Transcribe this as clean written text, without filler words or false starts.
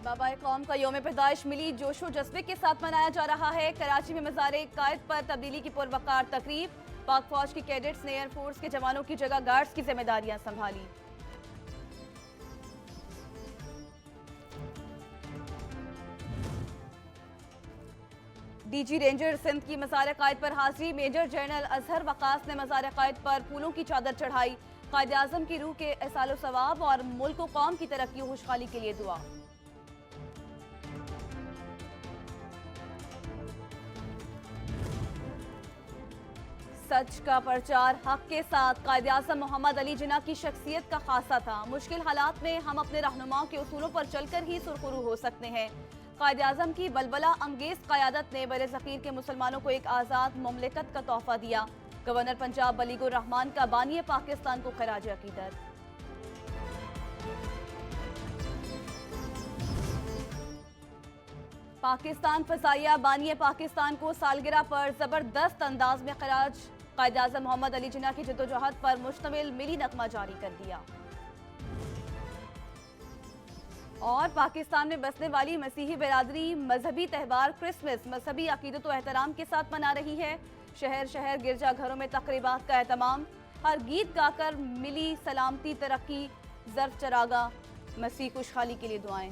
बाबा कौम का यौम पैदाइश मिली जोशो जज्बे के साथ मनाया जा रहा है। कराची में मज़ार कायद पर तब्दीली की पुरवकार तकरीब। पाक फौज की कैडेट्स ने एयरफोर्स के जवानों की जगह गार्ड्स की जिम्मेदारियां संभाली। डीजी रेंजर सिंध की मज़ार कायद पर हाजिरी। मेजर जनरल अजहर वकास ने मज़ार कायद पर फूलों की चादर चढ़ाई। कायद आज़म की रूह के एहसाल सवाब और मुल्क व कौम की तरक्की खुशहाली के लिए दुआ। सच का प्रचार हक के साथ। कायद आज़म मोहम्मद अली जिन्ना की शख्सियत का खासा था। मुश्किल हालात में हम अपने रहनुमाओं के उसूलों पर चलकर ही सुरखरू हो सकते हैं। कायद आज़म की बलबला अंगेज क़यादत ने बर ज़ख़ीर के मुसलमानों को एक आज़ाद मुमलिकत का तोहफा दिया। गवर्नर पंजाब बलीगुर रहमान का बानी पाकिस्तान को खराज अकीदत। पाकिस्तान फ़ज़ाइया बानी पाकिस्तान को सालगिरह पर ज़बरदस्त अंदाज में खराज। कायद आज़म मोहम्मद अली जिन्ना की जद्दोजहद पर मुश्तमिल मिली नगमा जारी कर दिया। और पाकिस्तान में बसने वाली मसीही बिरादरी मजहबी त्यौहार क्रिसमस मजहबी अकीदत व एहतराम के साथ मना रही है। शहर शहर गिरजाघरों में तकरीबात का एहतमाम। हर गीत गाकर मिली सलामती तरक्की जर्फ चरागा। मसीह खुशहाली के लिए दुआएं।